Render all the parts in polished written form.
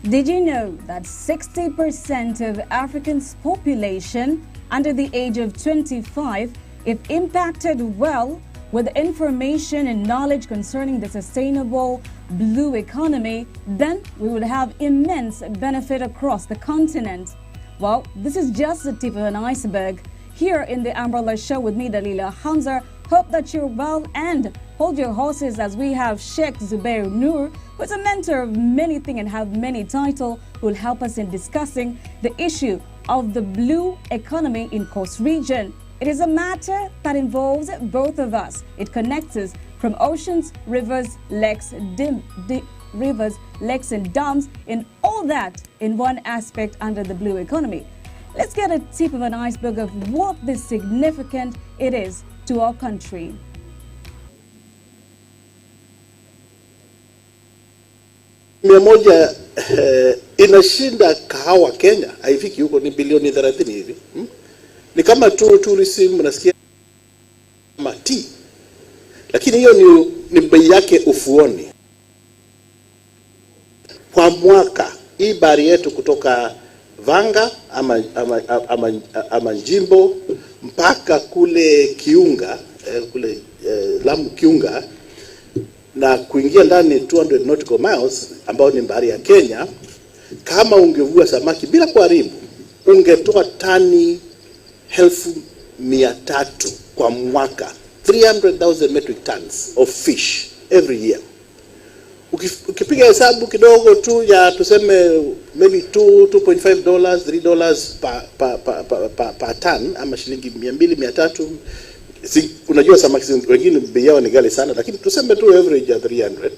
Did you know that 60% of Africa's population under the age of 25, if impacted well with information and knowledge concerning the sustainable blue economy, then we would have immense benefit across the continent? Well, this is just the tip of an iceberg. Here in the Umbrella Show with me, Dalila, Hamza, hope that you're well and hold your horses as we have Sheikh Zubeir Noor, who's a mentor of many things and have many titles, who will help us in discussing the issue of the blue economy in Coast Region. It is a matter that involves both of us. It connects us from oceans, rivers, lakes, lakes and dams, and all that in one aspect under the blue economy. Let's get a tip of an iceberg of what this significant it is to our country. Mia moja inashinda kahawa Kenya, haifiki huko, ni bilioni 30 hivi. Ni kama tourism unasikia kama tea. Lakini hiyo ni bei yake ufuoni. Kwa mwaka hii bari yetu kutoka Vanga ama Njimbo mpaka kule Kiunga, kule Lamu Kiunga, na kuingia ndani 200 nautical miles ambao ni bahari ya Kenya. Kama ungevua samaki bila kuharibu, ungetoa tani 1,300 kwa mwaka, 300,000 metric tons of fish every year. Ukipiga hesabu kidogo tu ya tuseme maybe $2.5 $3 per ton, ama shilingi 200 300. Unajua samaki wengine bei yao ni ghali sana, lakini tuseme tu average ya 300.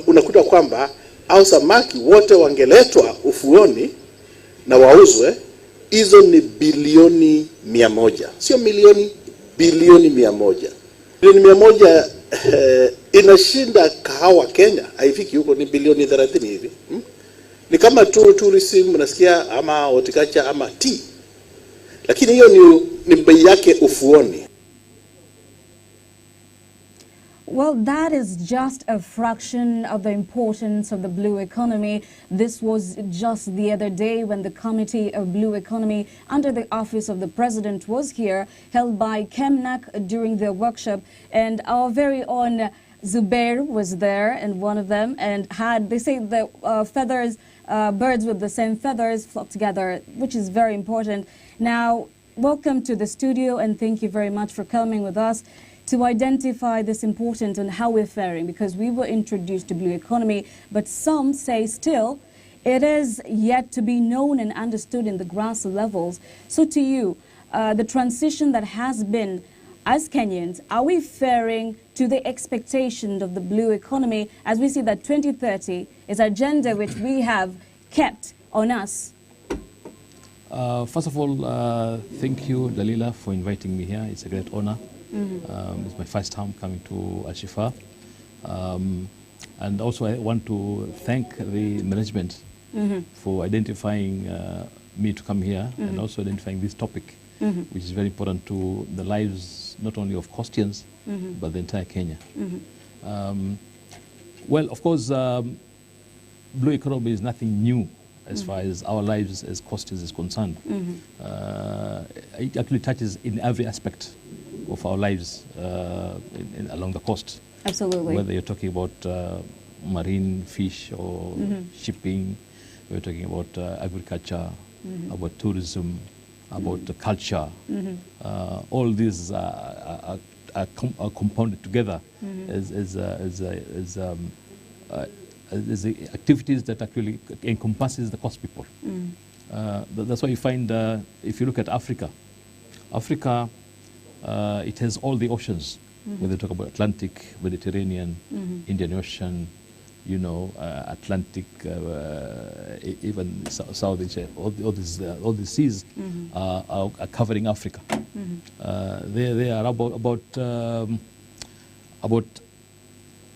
Unakuta kwamba au samaki wote wangeletwa ufuoni na wauzwe, hizo ni bilioni 100, sio milioni, bilioni 100. Bilioni 100 inashinda kahawa Kenya, haifiki huko, ni bilioni 30 hivi. Ni kama tourism unasikia ama horticulture ama tea. Lakini hiyo ni bei yake ufuoni. Well, that is just a fraction of the importance of the blue economy. This was just the other day when the Committee of Blue Economy under the Office of the President was here, held by KEMNAC during their workshop. And our very own Zubeir was there, and one of them, and they say the feathers, birds with the same feathers flock together, which is very important. Now, welcome to the studio, and thank you very much for coming with us to identify this important and how we're faring, because we were introduced to blue economy, but some say still it is yet to be known and understood in the grass levels. So to you, the transition that has been, as Kenyans, are we faring to the expectation of the blue economy, as we see that 2030 is an agenda which we have kept on us? First of all, thank you, Dalila, for inviting me here. It's a great honor. It's my first time coming to Al-Shifa. And also I want to thank the management for identifying me to come here, and also identifying this topic, which is very important to the lives not only of Costians, but the entire Kenya. Well, of course, blue economy is nothing new as far as our lives as Costians is concerned. It actually touches in every aspect of our lives along the coast. Absolutely. Whether you're talking about marine fish or shipping, we're talking about agriculture, about tourism, about the culture. All these are compounded together as the activities that actually encompasses the coast people. That's why you find, if you look at Africa, it has all the oceans, when they talk about Atlantic, Mediterranean, Indian Ocean, you know, Atlantic, even South Asia, all these seas are covering Africa. There are about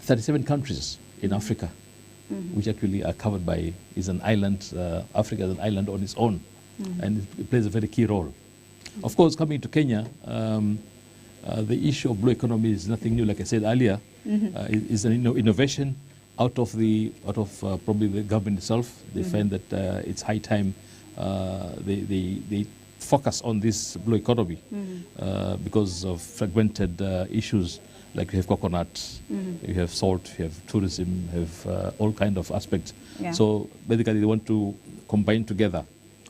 37 countries in Africa, which actually are covered by, is an island, Africa is an island on its own, and it plays a very key role. Of course, coming to Kenya, the issue of blue economy is nothing new. Like I said earlier, is an innovation out of probably the government itself, they find that it's high time they focus on this blue economy because of fragmented issues. Like you have coconut, you have salt, you have tourism, you have all kind of aspects. Yeah. So basically they want to combine together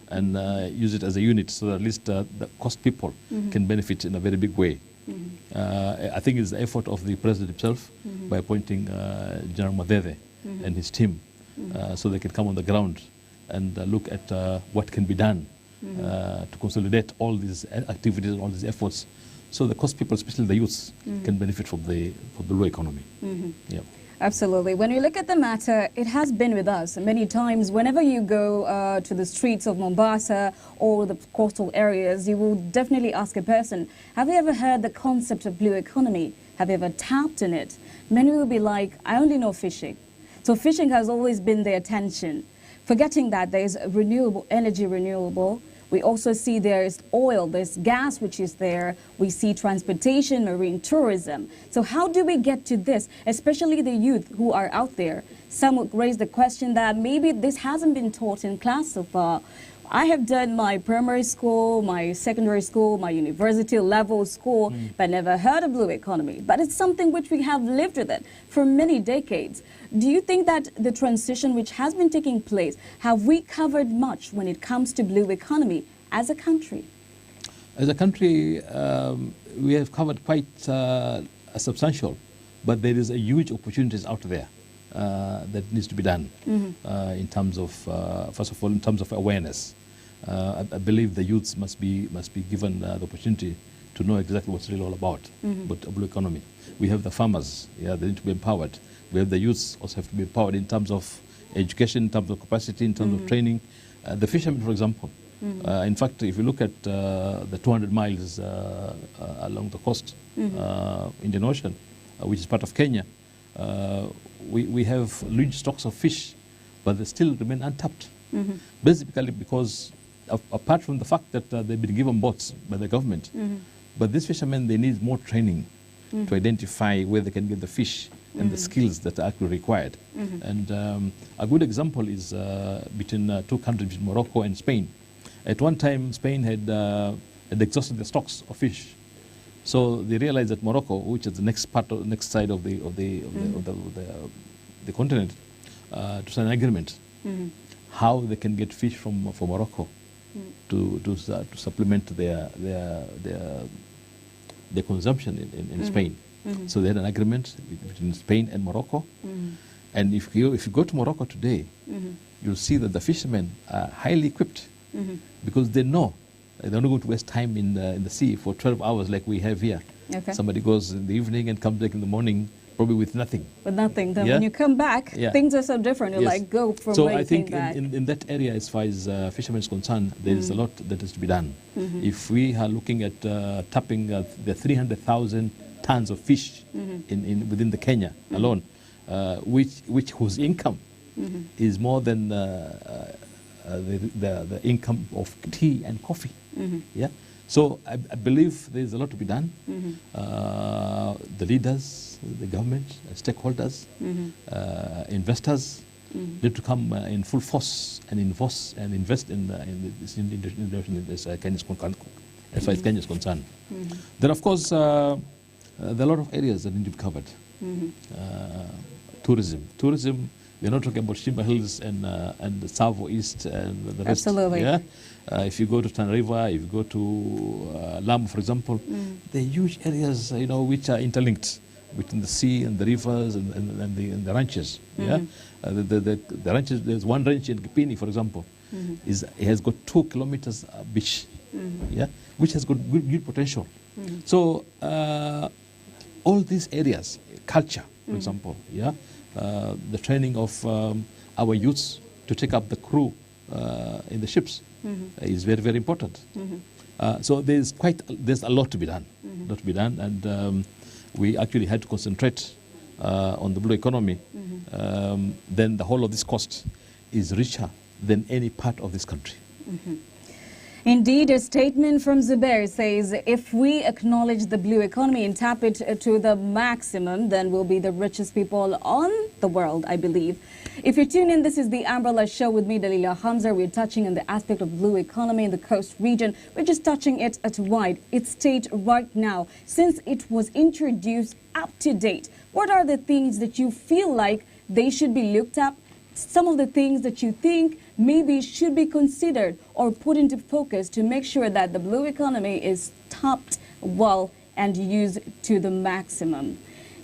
and use it as a unit so that at least the cost people can benefit in a very big way. I think it's the effort of the president himself by appointing General Madede and his team so they can come on the ground and look at what can be done to consolidate all these activities and all these efforts so the cost people, especially the youths, can benefit from the blue economy. Yeah. Absolutely. When you look at the matter, it has been with us many times. Whenever you go to the streets of Mombasa or the coastal areas, you will definitely ask a person, have you ever heard the concept of blue economy? Have you ever tapped in it? Many will be like, I only know fishing. So fishing has always been their attention. Forgetting that there is renewable energy, we also see there is oil, there's gas which is there. We see transportation, marine tourism. So how do we get to this, especially the youth who are out there? Some would raise the question that maybe this hasn't been taught in class so far. I have done my primary school, my secondary school, my university level school, but never heard of blue economy. But it's something which we have lived with it for many decades. Do you think that the transition which has been taking place, have we covered much when it comes to blue economy as a country? As a country, we have covered quite substantial, but there is a huge opportunities out there that needs to be done in terms of, first of all, in terms of awareness. I believe the youths must be given the opportunity to know exactly what's really all about, but a blue economy. We have the farmers, they need to be empowered. We have the youths also have to be empowered in terms of education, in terms of capacity, in terms of training. The fishermen, for example. In fact, if you look at the 200 miles along the coast, Indian Ocean, which is part of Kenya, we have huge stocks of fish, but they still remain untapped. Basically because, apart from the fact that they've been given boats by the government, but these fishermen, they need more training to identify where they can get the fish and the skills that are actually required. And a good example is between two countries, Morocco and Spain. At one time, Spain had exhausted the stocks of fish. So they realized that Morocco, which is the next side of the continent, to sign an agreement how they can get fish from Morocco to supplement their consumption in Spain. So they had an agreement between Spain and Morocco. And if you go to Morocco today, you'll see that the fishermen are highly equipped because they know they're not going to waste time in the sea for 12 hours like we have here. Okay. Somebody goes in the evening and comes back in the morning probably with nothing. With nothing. Then when you come back, things are so different. You're like, go from where you came back. So I think in that area, as far as fishermen is concerned, there is a lot that is to be done. If we are looking at tapping the 300,000 tons of fish within the Kenya alone, whose income is more than the income of tea and coffee. So I believe there is a lot to be done. The leaders, the government, stakeholders, investors need to come in full force and invest in this as far as Kenya is concerned. Then, of course, there are a lot of areas that need to be covered. Tourism. We're not talking about Shimba Hills and the Savo East and the rest. Absolutely. Yeah? If you go to Tana River, if you go to Lamu, for example, there are huge areas, which are interlinked between the sea and the rivers and the ranches. Yeah, the ranches. There's one ranch in Kipini, for example, it has got 2 kilometers beach. Yeah, which has got good potential. So all these areas, culture, for example, the training of our youths to take up the crew in the ships is very, very important. So there's a lot to be done, and we actually had to concentrate on the blue economy. Then the whole of this cost is richer than any part of this country. Indeed, a statement from Zubeir says, if we acknowledge the blue economy and tap it to the maximum, then we'll be the richest people on the world, I believe. If you're tuned in, this is the Umbrella Show with me, Dalila Hamza. We're touching on the aspect of blue economy in the coast region. We're just touching it at its state right now. Since it was introduced up to date, what are the things that you feel like they should be looked at? Some of the things that you think maybe should be considered or put into focus to make sure that the blue economy is tapped well and used to the maximum.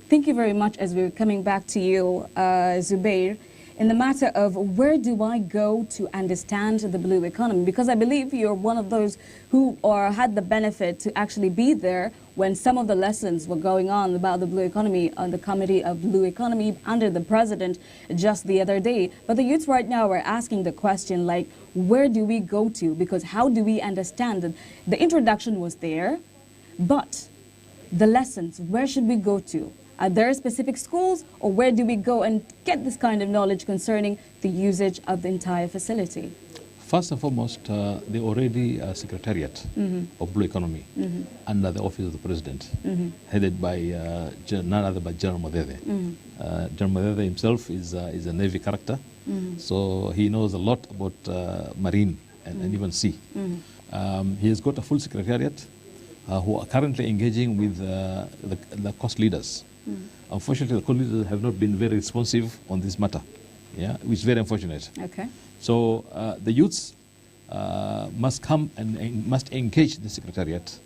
Thank you very much. As we're coming back to you, Zubeir, in the matter of where do I go to understand the blue economy? Because I believe you're one of those who had the benefit to actually be there when some of the lessons were going on about the blue economy on the Committee of Blue Economy under the president just the other day. But the youths right now are asking the question, like, where do we go to? Because how do we understand it? The introduction was there, but the lessons, where should we go to? Are there specific schools, or where do we go and get this kind of knowledge concerning the usage of the entire facility? First and foremost, they already a secretariat of Blue Economy under the office of the president, headed by none other but General Modede. General Modede himself is a Navy character, so he knows a lot about marine and even sea. He has got a full secretariat who are currently engaging with the coast leaders. Unfortunately, the coast leaders have not been very responsive on this matter, which is very unfortunate. Okay. So the youths must come and must engage the secretariat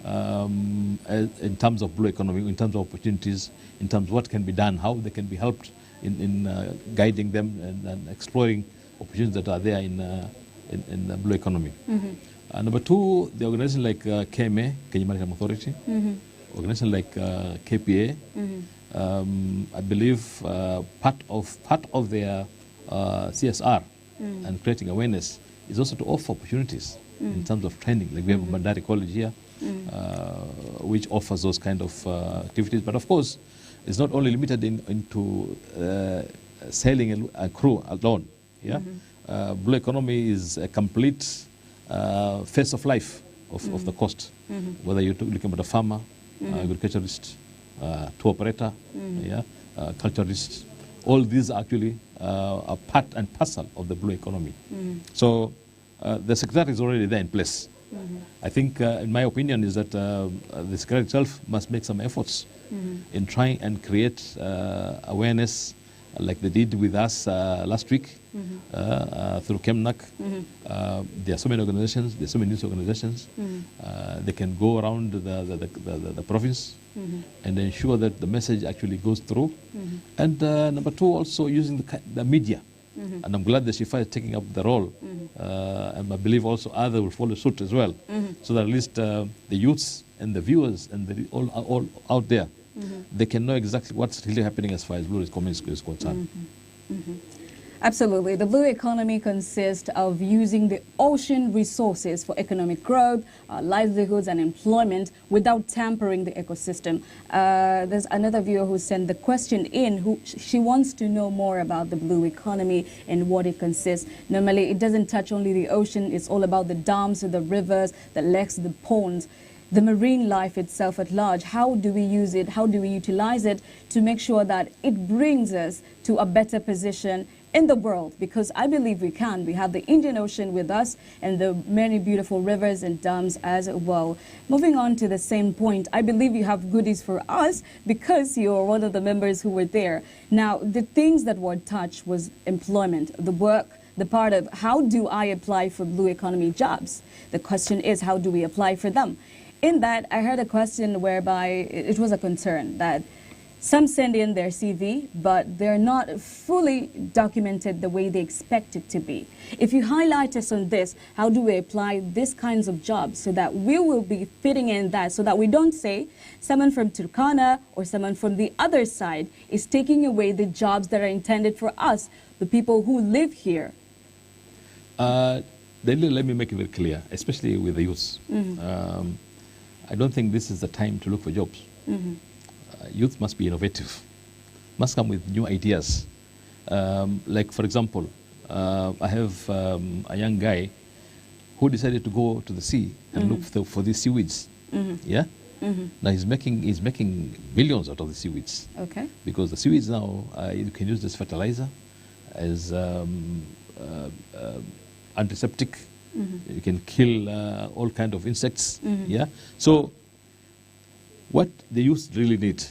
in terms of blue economy, in terms of opportunities, in terms of what can be done, how they can be helped in guiding them and exploring opportunities that are there in the blue economy. Number two, the organization like KMA, Kenya Maritime Authority, organization like KPA, I believe part of their CSR and creating awareness is also to offer opportunities in terms of training. Like we have Bandari College here, which offers those kind of activities. But of course, it's not only limited into sailing a crew alone. Blue economy is a complete phase of life of the coast. Whether you're looking at a farmer, agriculturist, tour operator, culturist, all these actually are part and parcel of the blue economy. So the secretariat is already there in place. I think, in my opinion, is that the secretariat itself must make some efforts in trying and create awareness like they did with us last week through KEMNAC. There are so many organizations, there are so many news organizations. They can go around the province and ensure that the message actually goes through. And number two, also using the media. And I'm glad that Shifa is taking up the role. And I believe also others will follow suit as well. So that at least the youths and the viewers and all out there, they can know exactly what's really happening as far as blue economy is concerned. Absolutely. The blue economy consists of using the ocean resources for economic growth, livelihoods and employment without tampering the ecosystem. There's another viewer who sent the question in, she wants to know more about the blue economy and what it consists. Normally, it doesn't touch only the ocean. It's all about the dams, the rivers, the lakes, the ponds, the marine life itself at large. How do we use it? How do we utilize it to make sure that it brings us to a better position in the world? Because I believe we can. We have the Indian Ocean with us and the many beautiful rivers and dams as well. Moving on to the same point, I believe you have goodies for us because you're one of the members who were there. Now, the things that were touched was employment, the work, the part of how do I apply for blue economy jobs? The question is, how do we apply for them? In that, I heard a question whereby it was a concern that some send in their CV, but they're not fully documented the way they expect it to be. If you highlight us on this, how do we apply these kinds of jobs so that we will be fitting in that, so that we don't say someone from Turkana or someone from the other side is taking away the jobs that are intended for us, the people who live here? Let me make it very clear, especially with the youth. I don't think this is the time to look for jobs. Youth must be innovative, must come with new ideas. Like, for example, I have a young guy who decided to go to the sea and look for these seaweeds. Now he's making millions out of the seaweeds. Okay. Because the seaweeds now, you can use as fertilizer, as antiseptic. You can kill all kind of insects. Yeah. So what the youth really need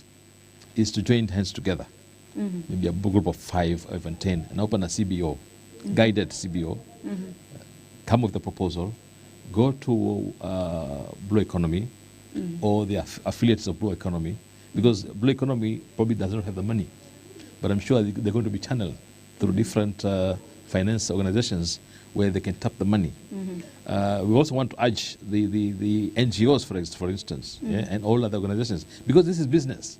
is to join hands together. Maybe a group of 5 or even 10, and open a CBO, guided CBO. Come with the proposal, go to Blue Economy or the affiliates of Blue Economy, because Blue Economy probably does not have the money, but I'm sure they're going to be channeled through different finance organizations where they can tap the money. We also want to urge the NGOs, for instance, yeah, and all other organizations, because this is business.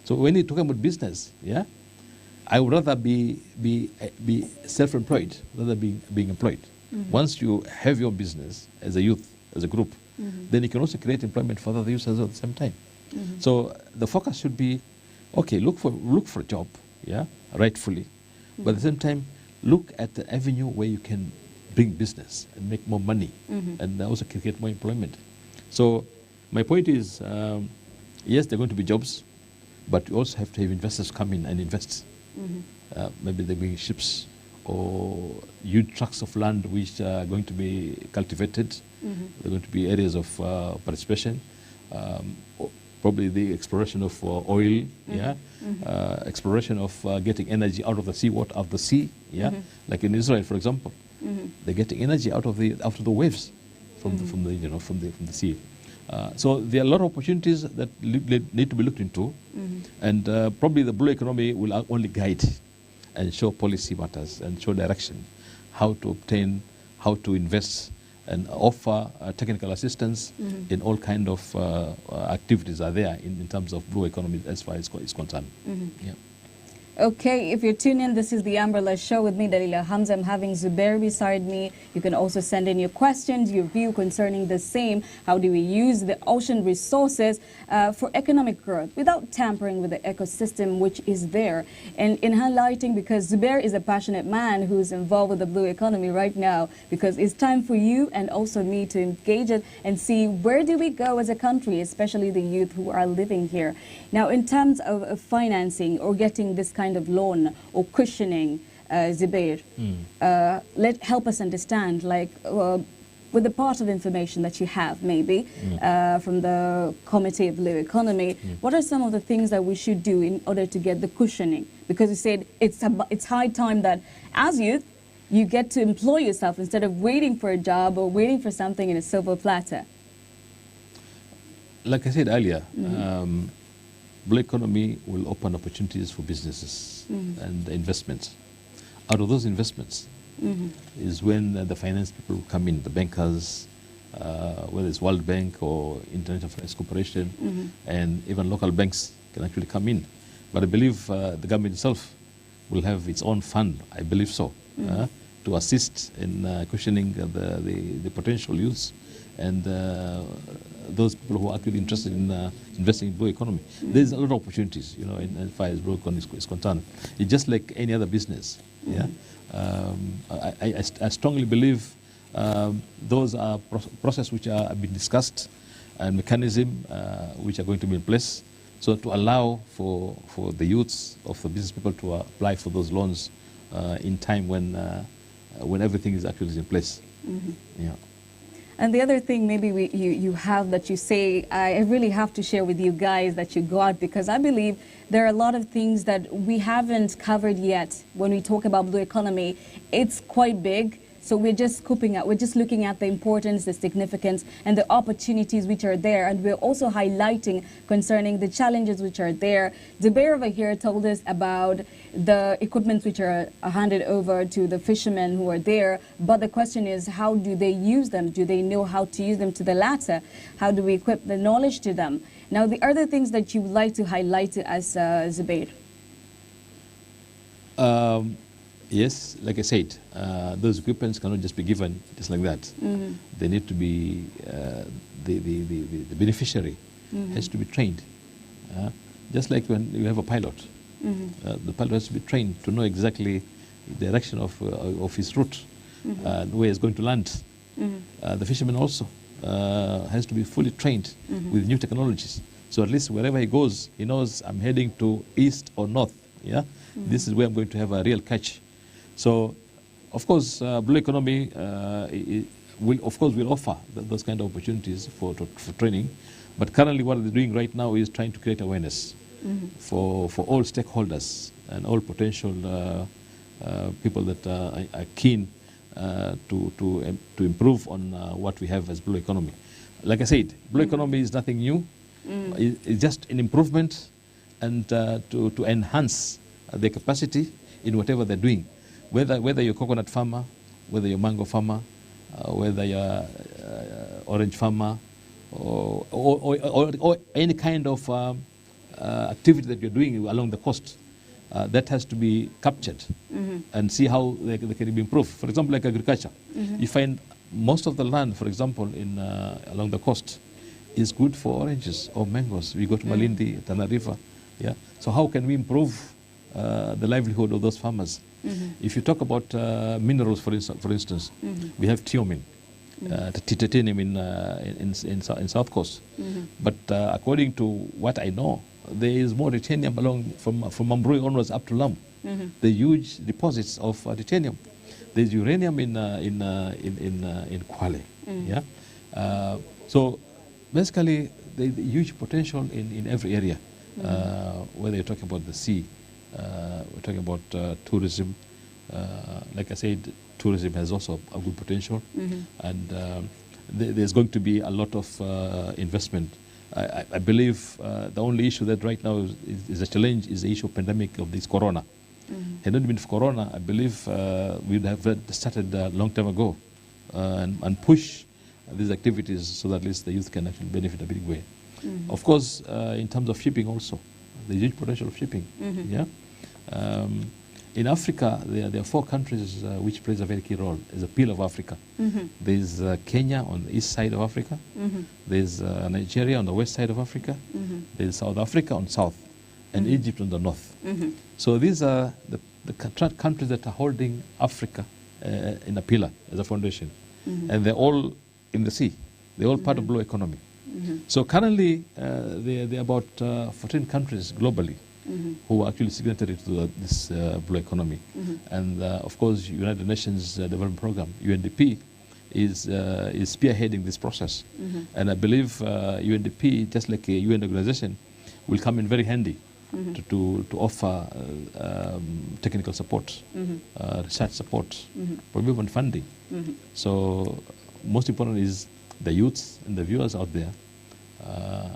So when you're talking about business, yeah, I would rather be self-employed rather than being employed. Once you have your business as a youth, as a group, then you can also create employment for other youth as well at the same time. So the focus should be, okay, look for a job, yeah, rightfully, but at the same time, look at the avenue where you can bring business and make more money and also create more employment. So my point is, yes, there are going to be jobs, but you also have to have investors come in and invest. Maybe they're bringing ships or huge tracts of land which are going to be cultivated. There are going to be areas of participation. Probably the exploration of oil, yeah, exploration of getting energy out of the seawater, out of the sea, yeah, like in Israel, for example, they're getting energy out of the waves from the sea. So there are a lot of opportunities that need to be looked into, and probably the Blue Economy will only guide and show policy matters and show direction, how to obtain, how to invest, and offer technical assistance in all kind of activities are there in terms of Blue Economy as far as it's concerned. Yeah. Okay, if you're tuning in, this is the Umbrella Show with me, Dalila, Hamza. I'm having Zubeir beside me. You can also send in your questions, your view concerning the same. How do we use the ocean resources for economic growth without tampering with the ecosystem which is there? And in highlighting, because Zubeir is a passionate man who's involved with the Blue Economy right now, because it's time for you and also me to engage it and see where do we go as a country, especially the youth who are living here. Now, in terms of financing or getting this kind of loan or cushioning, Zubeir, help us understand, like, with the part of information that you have, maybe, from the Committee of Blue Economy, what are some of the things that we should do in order to get the cushioning? Because you said it's high time that, as youth, you get to employ yourself instead of waiting for a job or waiting for something in a silver platter. Like I said earlier, Blue Economy will open opportunities for businesses and investments. Out of those investments is when the finance people come in, the bankers, whether it's World Bank or International Finance Corporation, and even local banks can actually come in. But I believe the government itself will have its own fund, I believe so, to assist in cushioning the potential youths and those people who are actually interested in investing in Blue Economy. There's a lot of opportunities, you know, in far as Blue Economy is concerned. It's just like any other business. Yeah, I strongly believe those are processes which are being discussed and mechanism which are going to be in place, so to allow for the youths of the business people to apply for those loans in time when everything is actually in place. Yeah. And the other thing maybe you have that you say, I really have to share with you guys that you got, because I believe there are a lot of things that we haven't covered yet when we talk about Blue Economy. It's quite big. So we're just scooping out, we're just looking at the importance, the significance, and the opportunities which are there. And we're also highlighting concerning the challenges which are there. Zubeir over here told us about the equipment which are handed over to the fishermen who are there. But the question is, how do they use them? Do they know how to use them? To the latter, how do we equip the knowledge to them? Now, the other things that you would like to highlight to us, Zubeir? Yes, like I said, those equipments cannot just be given just like that. They need to be, the beneficiary has to be trained. Just like when you have a pilot, the pilot has to be trained to know exactly the direction of his route, where he's going to land. The fishermen also has to be fully trained with new technologies. So at least wherever he goes, he knows I'm heading to east or north. Yeah, this is where I'm going to have a real catch. So, of course, blue economy will offer those kind of opportunities for training. But currently, what they're doing right now is trying to create awareness for all stakeholders and all potential people that are keen to improve on what we have as blue economy. Like I said, blue economy is nothing new. It's just an improvement and to enhance their capacity in whatever they're doing. Whether you're a coconut farmer, whether you're a mango farmer, whether you're orange farmer, or any kind of activity that you're doing along the coast, that has to be captured and see how they can be improved. For example, like agriculture, you find most of the land, for example, in along the coast, is good for oranges or mangoes. We go to Malindi, Tana River. Yeah. So how can we improve the livelihood of those farmers? If you talk about minerals, for instance, we have thiamine, titanium in South Coast. But according to what I know, there is more titanium along from Mambrui onwards up to Lamu. The huge deposits of titanium. There's uranium in Kwale. Yeah. So basically, there's huge potential in every area. Whether you're talking about the sea, we're talking about tourism. Like I said, tourism has also a good potential, and there's going to be a lot of investment. I believe the only issue that right now is a challenge is the issue of pandemic of this corona. Had it not been for corona, I believe we'd have started a long time ago and push these activities so that at least the youth can actually benefit a big way. Of course, in terms of shipping also, there's huge potential of shipping. Yeah. In Africa, there are 4 countries which plays a very key role as a pillar of Africa. There's Kenya on the east side of Africa. There's Nigeria on the west side of Africa. There's South Africa on south, and Egypt on the north. So these are the countries that are holding Africa in a pillar as a foundation, and they're all in the sea. They're all part of blue economy. So currently, there are about 14 countries globally who are actually signatory to this blue economy. And of course, United Nations Development Program, UNDP, is spearheading this process. And I believe UNDP, just like a UN organization, will come in very handy to offer technical support, research support, probably even funding. So most important is the youths and the viewers out there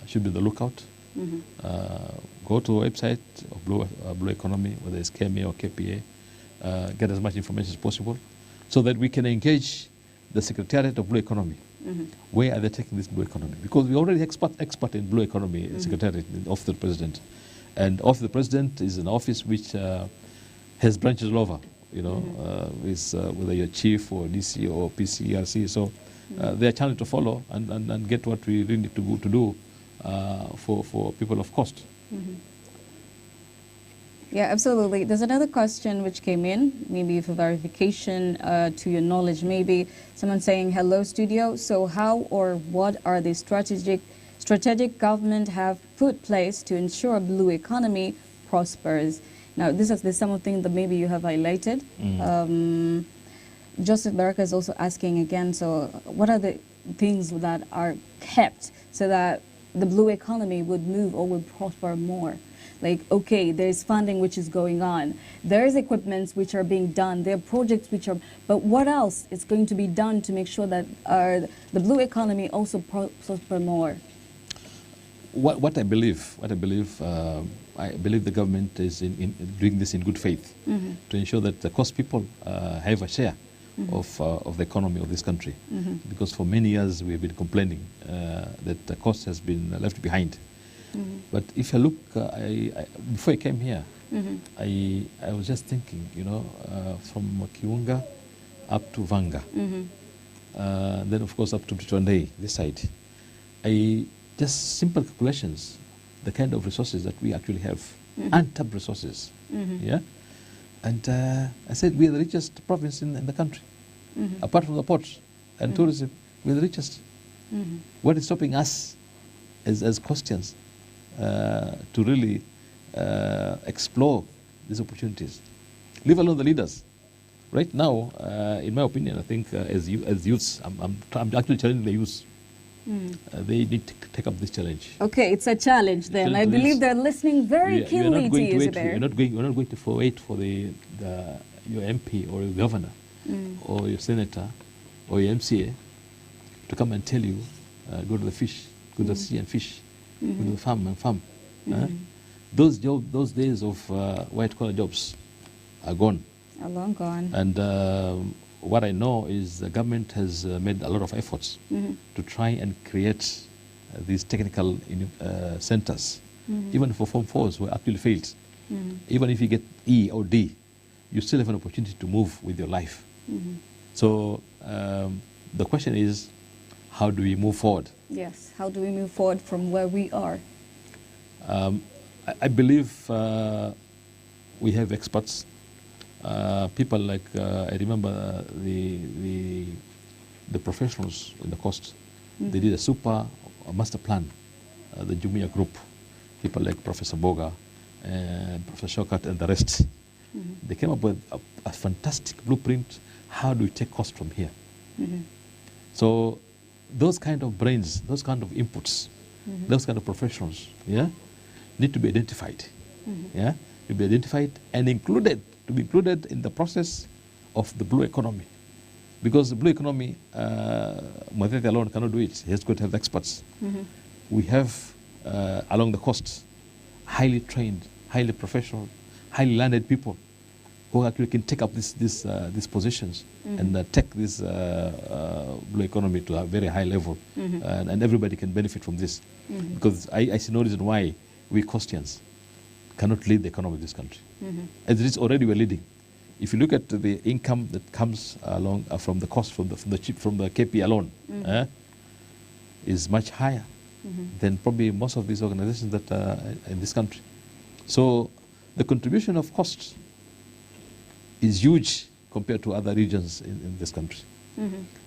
should be on the lookout. Go to the website of Blue Economy, whether it's KMA or KPA, get as much information as possible so that we can engage the Secretariat of Blue Economy. Where are they taking this blue economy? Because we already expert in blue economy Secretariat of the President. And Office of the President is an office which has branches all over, you know, whether you're chief or DC or PCRC. So they are challenged to follow and get what we really need to do for people of cost. Yeah, absolutely. There's another question which came in, maybe for verification to your knowledge, maybe someone saying, hello studio, so how or what are the strategic government have put place to ensure blue economy prospers? Now, this is something that maybe you have highlighted. Joseph Baraka is also asking again, so what are the things that are kept so that the blue economy would move or would prosper more? Like, okay, there's funding which is going on. There's equipments which are being done. There are projects which are, but what else is going to be done to make sure that the blue economy also prosper more? What I believe, I believe the government is doing this in good faith to ensure that the coast people have a share of the economy of this country. Because for many years we have been complaining that the coast has been left behind. But if you look, before I came here, I was just thinking, you know, from Kiunga up to Vanga, then of course up to Chondei, this side. Just simple calculations, the kind of resources that we actually have, untapped resources. Yeah, and I said we are the richest province in the country, apart from the ports and tourism. We are the richest. What is stopping us as Christians to really explore these opportunities? Leave alone the leaders. Right now, in my opinion, I think as youths, I'm actually challenging the youths. They need to take up this challenge. Okay, it's a challenge then. I believe they're listening very keenly to you, Zubeir. We're not going to wait for your MP or your governor or your senator or your MCA to come and tell you, go to the fish, go to the sea and fish, go to the farm and farm. Those days of white-collar jobs are gone. Are long gone. And what I know is the government has made a lot of efforts to try and create these technical centers, even for Form 4s who actually failed. Even if you get E or D, you still have an opportunity to move with your life. So the question is, how do we move forward? Yes, how do we move forward from where we are? I believe we have experts. People like I remember the professionals in the coast. They did a master plan. The Jumia group, people like Professor Boga and Professor Shokat and the rest. They came up with a fantastic blueprint. How do we take cost from here? So those kind of brains, those kind of inputs, those kind of professionals, need to be identified. To be identified and to be included in the process of the blue economy. Because the blue economy, Mwatete alone cannot do it. He has got to have experts. We have, along the coast, highly trained, highly professional, highly learned people who actually can take up these positions and take this blue economy to a very high level. And everybody can benefit from this. Because I see no reason why we Costians cannot lead the economy of this country. As it is already we're leading. If you look at the income that comes along from the cost from the KP alone, is much higher than probably most of these organizations that are in this country. So the contribution of cost is huge compared to other regions in this country.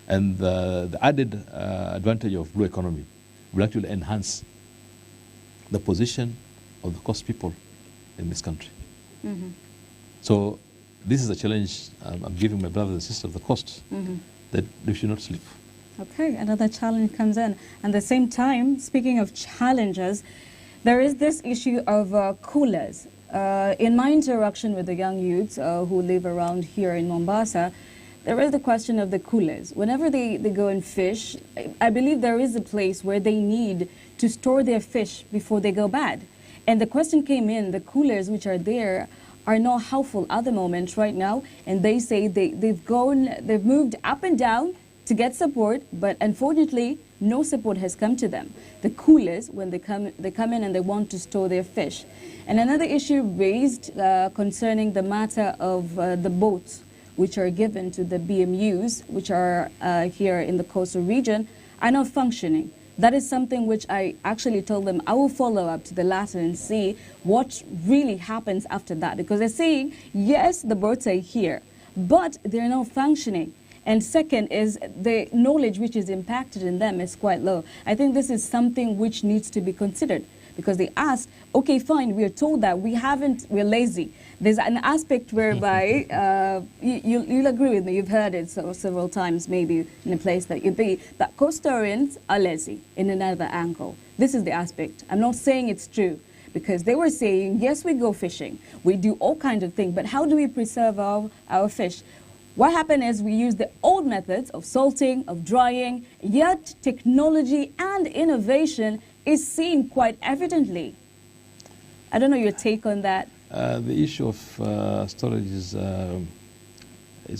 And the added advantage of blue economy will actually enhance the position of the coast people in this country. So this is a challenge I'm giving my brothers and sisters of the coast, that they should not sleep. Okay, another challenge comes in. And at the same time, speaking of challenges, there is this issue of coolers. In my interaction with the young youths who live around here in Mombasa, there is the question of the coolers. Whenever they go and fish, I believe there is a place where they need to store their fish before they go bad. And the question came in, the coolers which are there are not helpful at the moment right now, and they say they've moved up and down to get support, but unfortunately no support has come to them. The coolers, when they come in and they want to store their fish. And another issue raised concerning the matter of the boats which are given to the BMUs, which are here in the coastal region, are not functioning. That is something which I actually told them I will follow up to the latter and see what really happens after that. Because they're saying, yes, the boats are here, but they're not functioning. And second is the knowledge which is impacted in them is quite low. I think this is something which needs to be considered. Because they ask, okay, fine, we are told that we're lazy. There's an aspect whereby, you'll agree with me, you've heard it several times, maybe in a place that you'd be, that coastarians are lazy in another angle. This is the aspect. I'm not saying it's true, because they were saying, yes, we go fishing, we do all kinds of things, but how do we preserve our fish? What happened is we use the old methods of salting, of drying, yet technology and innovation is seen quite evidently. I don't know your take on that. The issue of storage is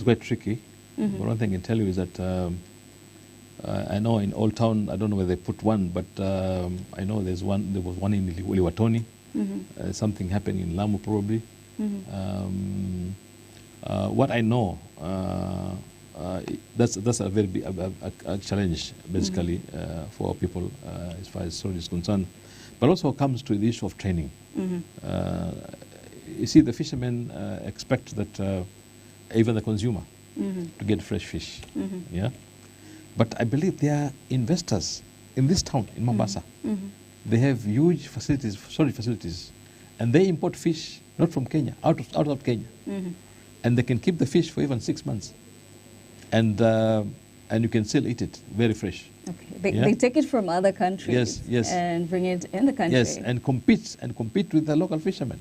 quite tricky. But one thing I can tell you is that I know in Old Town, I don't know where they put one, but I know there was one in Uliwatoni. Something happened in Lamu probably. What I know, that's a very big a challenge basically for people as far as storage is concerned, but also comes to the issue of training. You see, the fishermen expect that even the consumer to get fresh fish, But I believe there are investors in this town, in Mombasa. They have huge facilities, storage facilities, and they import fish not from Kenya, out of Kenya, and they can keep the fish for even 6 months, and you can still eat it very fresh. Okay. They take it from other countries, yes, and bring it in the country. Yes, and compete with the local fishermen.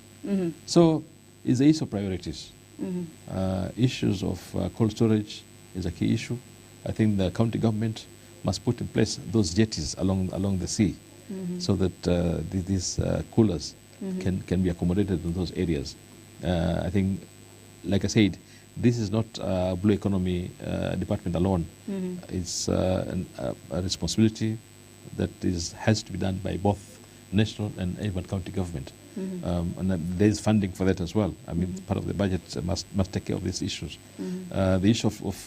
So it's a issue of priorities. Issues of cold storage is a key issue. I think the county government must put in place those jetties along the sea, so that these coolers can be accommodated in those areas. I think, like I said, this is not Blue Economy Department alone. It's a responsibility that has to be done by both national and even county government. And there is funding for that as well. I mean, part of the budget must take care of these issues. The issue of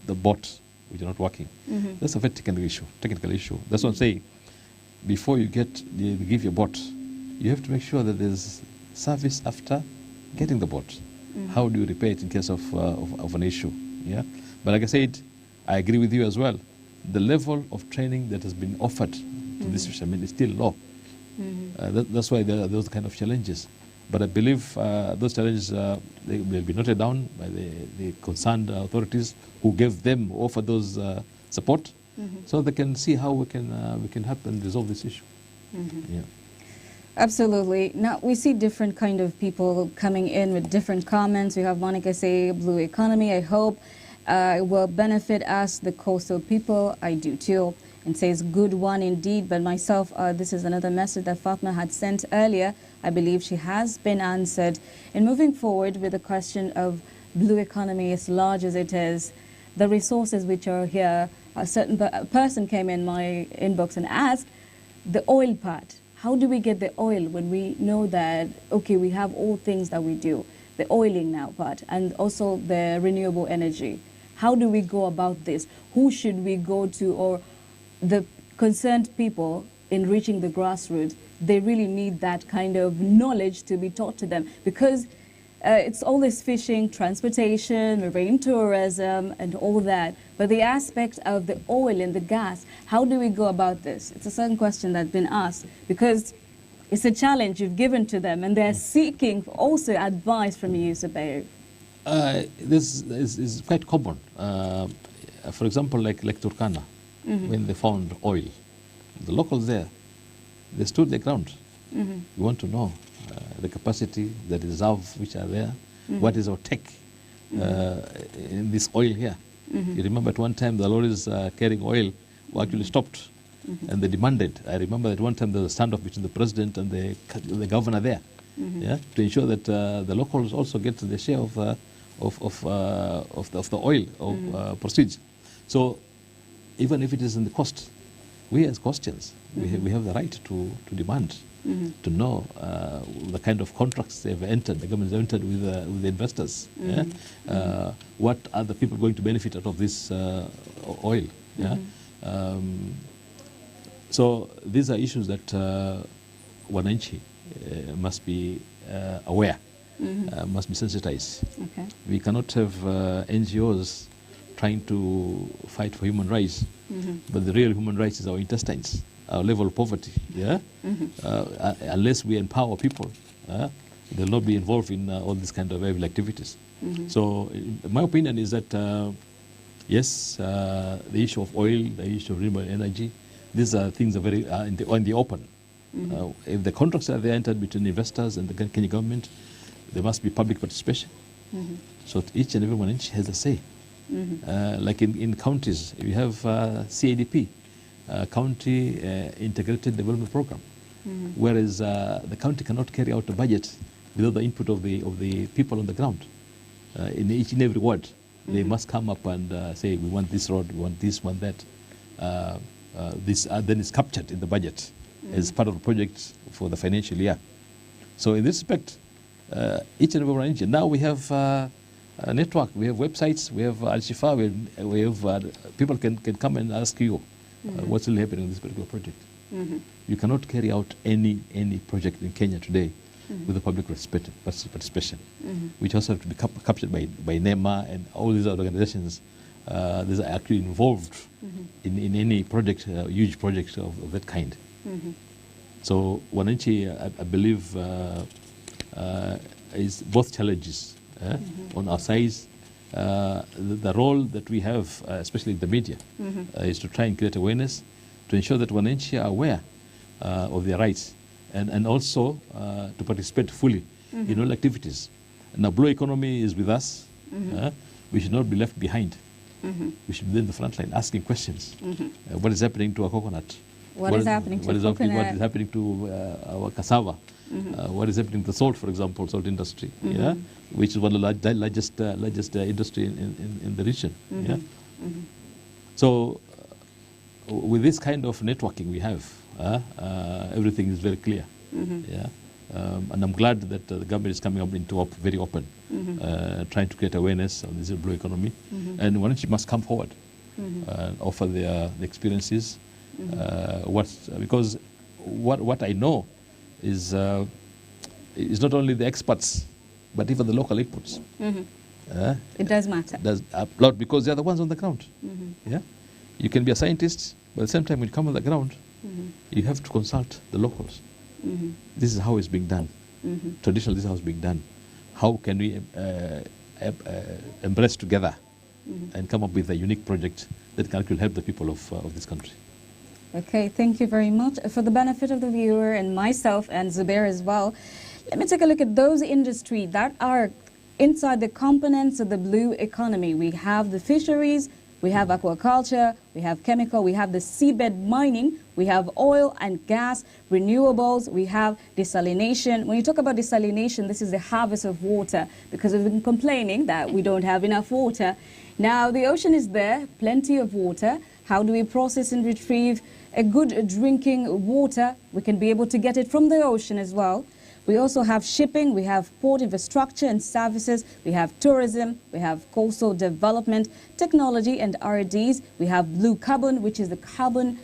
the boat, which are not working, that's a very technical issue. That's what I'm saying. Before you give your boat, you have to make sure that there's service after getting the boat. How do you repair it in case of an issue? Yeah, but like I said, I agree with you as well. The level of training that has been offered to these fishermen is still low. That's why there are those kind of challenges. But I believe those challenges they will be noted down by the concerned authorities who offered those support, so they can see how we can help and resolve this issue. Yeah. Absolutely. Now, we see different kind of people coming in with different comments. We have Monica say, Blue Economy, I hope it will benefit us, the coastal people. I do too. And says, good one indeed. But myself, this is another message that Fatma had sent earlier. I believe she has been answered. And moving forward with the question of Blue Economy, as large as it is, the resources which are here, a certain person came in my inbox and asked, the oil part. How do we get the oil when we know that, okay, we have all things that we do, the oiling now part, and also the renewable energy? How do we go about this? Who should we go to? Or the concerned people in reaching the grassroots, they really need that kind of knowledge to be taught to them, because it's all this fishing, transportation, marine tourism, and all that. But the aspect of the oil and the gas, how do we go about this? It's a certain question that's been asked, because it's a challenge you've given to them, and they're seeking also advice from you, Zubeir. This is quite common. For example, like Turkana, when they found oil, the locals there, they stood their ground. We want to know the capacity, the reserve which are there, what is our take in this oil here. You remember at one time the lorries carrying oil were actually stopped, and they demanded. I remember at one time there was a standoff between the president and the governor there, to ensure that the locals also get their share of the oil proceeds. So even if it is in the cost, we as Costians, we have the right to demand, to know the kind of contracts they've entered, the government has entered with the investors. What are the people going to benefit out of this oil? So these are issues that wananchi must be aware, must be sensitized. Okay. We cannot have NGOs trying to fight for human rights, but the real human rights is our intestines, our level of poverty. Unless we empower people, they'll not be involved in all these kind of evil activities. So my opinion is that yes, the issue of oil, the issue of renewable energy, these are things are very in the open. If the contracts are there entered between investors and the Kenya government, there must be public participation. So each and every one has a say. Like in counties, we have CADP, County Integrated Development Program, whereas the county cannot carry out a budget without the input of the people on the ground. In each and every ward, they must come up and say, we want this road, we want this, want that. This then is captured in the budget as part of the project for the financial year. So in this respect, each and every one, now we have a network, we have websites, we have Al-Shifa, we have people can come and ask you what's really happening in this particular project. You cannot carry out any project in Kenya today with the public participation, which also have to be captured by NEMA and all these other organizations is actually involved in any project, huge project of that kind. So Wananchi, I believe, is both challenges on our sides. The role that we have, especially the media, is to try and create awareness, to ensure that Wananchi are aware of their rights, and also to participate fully in all activities. Now, blue economy is with us. We should not be left behind. We should be in the front line asking questions. What is happening to our coconut? What is happening to coconut? What is happening to our cassava? What is happening to the salt, for example, salt industry, which is one of the largest industry in the region. So with this kind of networking we have, everything is very clear. And I'm glad that the government is coming up very open, trying to create awareness on this blue economy. And Wananchi must come forward and offer their experiences. Because what I know is not only the experts, but even the local inputs. It does matter. Does a lot, because they're the ones on the ground. Yeah, you can be a scientist, but at the same time, when you come on the ground, you have to consult the locals. This is how it's being done. Traditionally, this is how it's being done. How can we embrace together and come up with a unique project that can actually help the people of this country? Okay, thank you very much. For the benefit of the viewer and myself and Zubeir as well, let me take a look at those industries that are inside the components of the blue economy. We have the fisheries, we have aquaculture, we have chemical, we have the seabed mining, we have oil and gas, renewables, we have desalination. When you talk about desalination, this is the harvest of water, because we've been complaining that we don't have enough water. Now, the ocean is there, plenty of water. How do we process and retrieve a good drinking water? We can be able to get it from the ocean as well. We also have shipping, we have port infrastructure and services, we have tourism, we have coastal development, technology and R&Ds. We have blue carbon, which is the carbon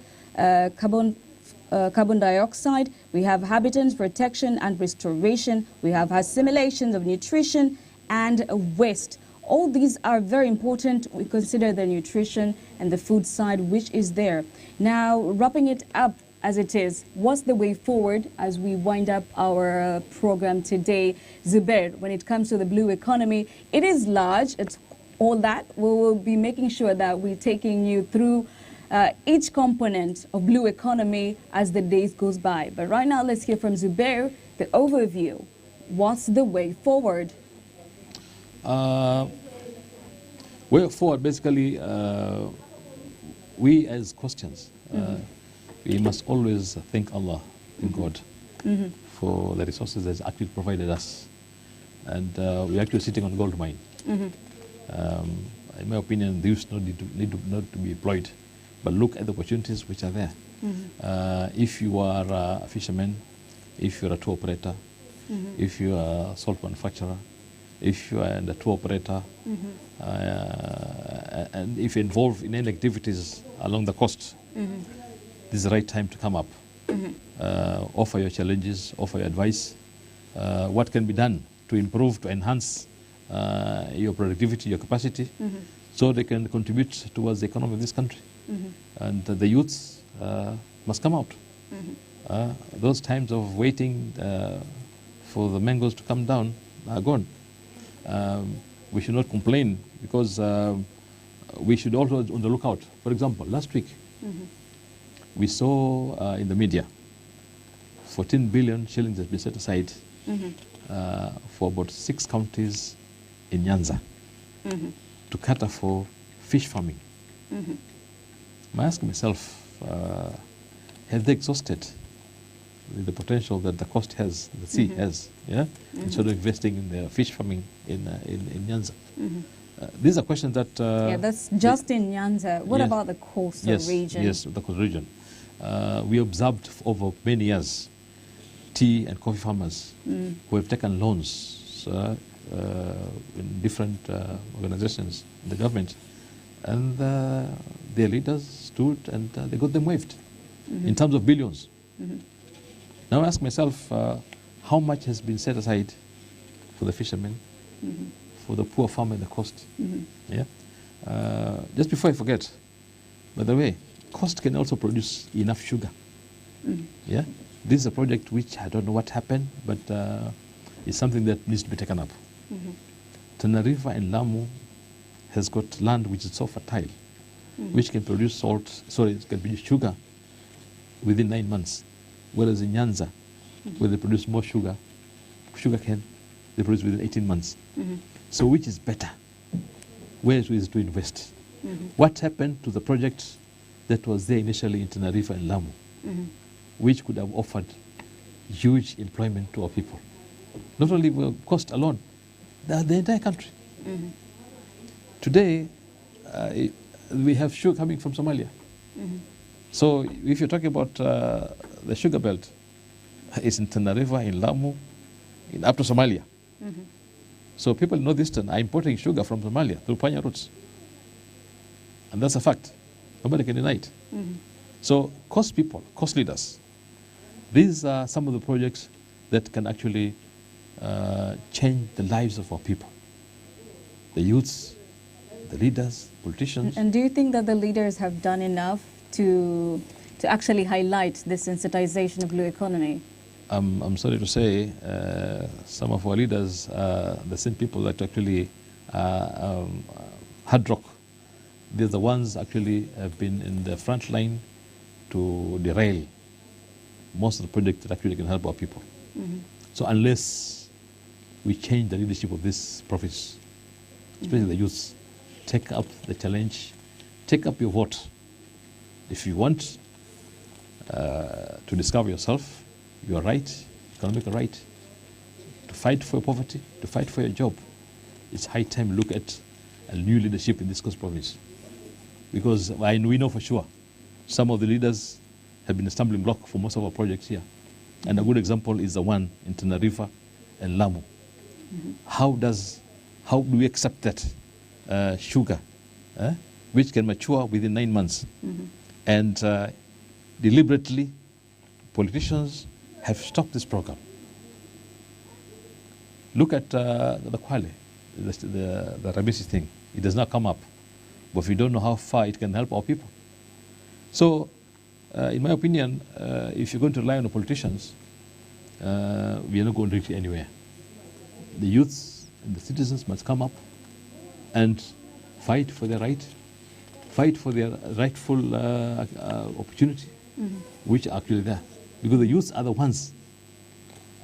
dioxide. We have habitat protection and restoration. We have assimilation of nutrition and waste. All these are very important. We consider the nutrition and the food side, which is there. Now, wrapping it up as it is, what's the way forward as we wind up our program today? Zubeir, when it comes to the blue economy, it is large. It's all that. We will be making sure that we're taking you through each component of blue economy as the days goes by. But right now, let's hear from Zubeir, the overview. What's the way forward? Way forward, basically, we as Christians, we must always thank Allah and God for the resources that He's actually provided us. And we're actually sitting on gold mine. In my opinion, these need not to be employed, but look at the opportunities which are there. If you are a fisherman, if you're a tour operator, if you are a salt manufacturer, if you are a tour operator, and if you're involved in any activities along the coast, this is the right time to come up. Offer your challenges, offer your advice. What can be done to improve, to enhance your productivity, your capacity, so they can contribute towards the economy of this country. And the youths must come out. Those times of waiting for the mangoes to come down are gone. We should not complain, because we should also on the lookout. For example, last week we saw in the media 14 billion shillings has been set aside for about 6 counties in Nyanza to cater for fish farming. I ask myself, have they exhausted the potential that the coast has, the sea has, instead of investing in the fish farming in Nyanza? These are questions that... that's just in Nyanza. What about the coastal region? Yes, the coastal region. We observed over many years tea and coffee farmers who have taken loans in different organizations, the government, and their leaders stood and they got them waived in terms of billions. Now I ask myself, how much has been set aside for the fishermen, for the poor farmer in the coast? just before I forget, by the way, Coast can also produce enough sugar. Yeah, this is a project which I don't know what happened, but it's something that needs to be taken up. Tenerife and Lamu has got land which is so fertile, which can produce it can produce sugar within 9 months. Whereas in Nyanza, where they produce more sugar cane, they produce within 18 months. So which is better? Where is to invest? What happened to the project that was there initially in Tenerife and Lamu, which could have offered huge employment to our people? Not only Coast alone, the entire country. Today, we have sugar coming from Somalia. So if you're talking about the sugar belt, it's in Tenerife, in Lamu, up to Somalia. So people in Northeastern are importing sugar from Somalia through Panya routes. And that's a fact. Nobody can deny it. So Coast people, Coast leaders, these are some of the projects that can actually change the lives of our people. The youths, the leaders, politicians. And do you think that the leaders have done enough to actually highlight this sensitization of blue economy? I'm sorry to say, some of our leaders are the same people that actually hard rock. They're the ones actually have been in the front line to derail most of the projects that actually can help our people. So unless we change the leadership of these prophets, especially the youths, take up the challenge, take up your vote. If you want to discover yourself, your right, economic right, to fight for your poverty, to fight for your job, it's high time to look at a new leadership in this Coast province. Because we know for sure some of the leaders have been a stumbling block for most of our projects here. And a good example is the one in Tenerife and Lamu. How do we accept that sugar, which can mature within 9 months? And deliberately, politicians have stopped this program. Look at the Kwale, the Ramisi thing. It does not come up. But we don't know how far it can help our people. So, in my opinion, if you're going to rely on the politicians, we are not going to reach anywhere. The youths and the citizens must come up and fight for their right, fight for their rightful opportunity, which are actually there. Because the youths are the ones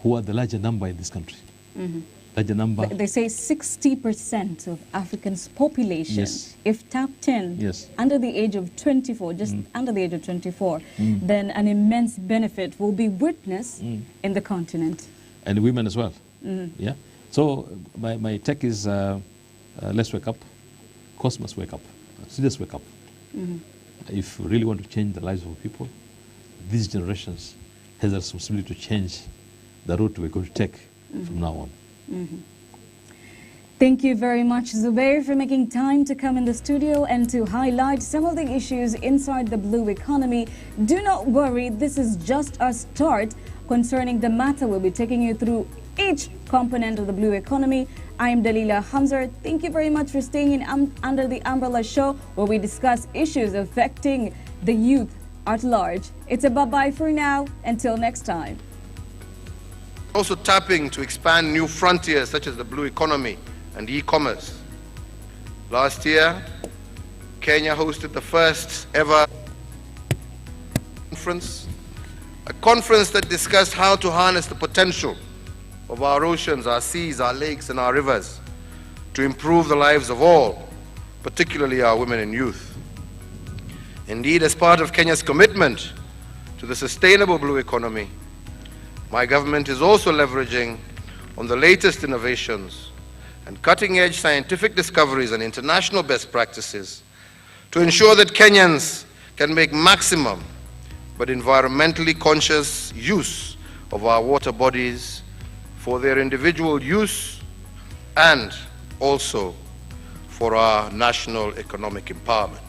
who are the larger number in this country. Larger number. They say 60% of Africans' population, Yes. if tapped in, Yes. under the age of 24, just under the age of 24, then an immense benefit will be witnessed in the continent. And women as well. Yeah. So my take is let's wake up. Coast must wake up. Citizens wake up. If we really want to change the lives of people, these generations has a responsibility to change the route we're going to take from now on. Thank you very much, Zubeir, for making time to come in the studio and to highlight some of the issues inside the blue economy. Do not worry, this is just a start concerning the matter. We'll be taking you through each component of the blue economy. I am Dalila. Hamza, thank you very much for staying in under the Umbrella Show, where we discuss issues affecting the youth at large. It's a bye-bye for now. Until next time. Also tapping to expand new frontiers such as the blue economy and e-commerce. Last year, Kenya hosted the first ever conference, a conference that discussed how to harness the potential of our oceans, our seas, our lakes, and our rivers to improve the lives of all, particularly our women and youth. Indeed, as part of Kenya's commitment to the sustainable blue economy, my government is also leveraging on the latest innovations and cutting-edge scientific discoveries and international best practices to ensure that Kenyans can make maximum but environmentally conscious use of our water bodies for their individual use and also for our national economic empowerment.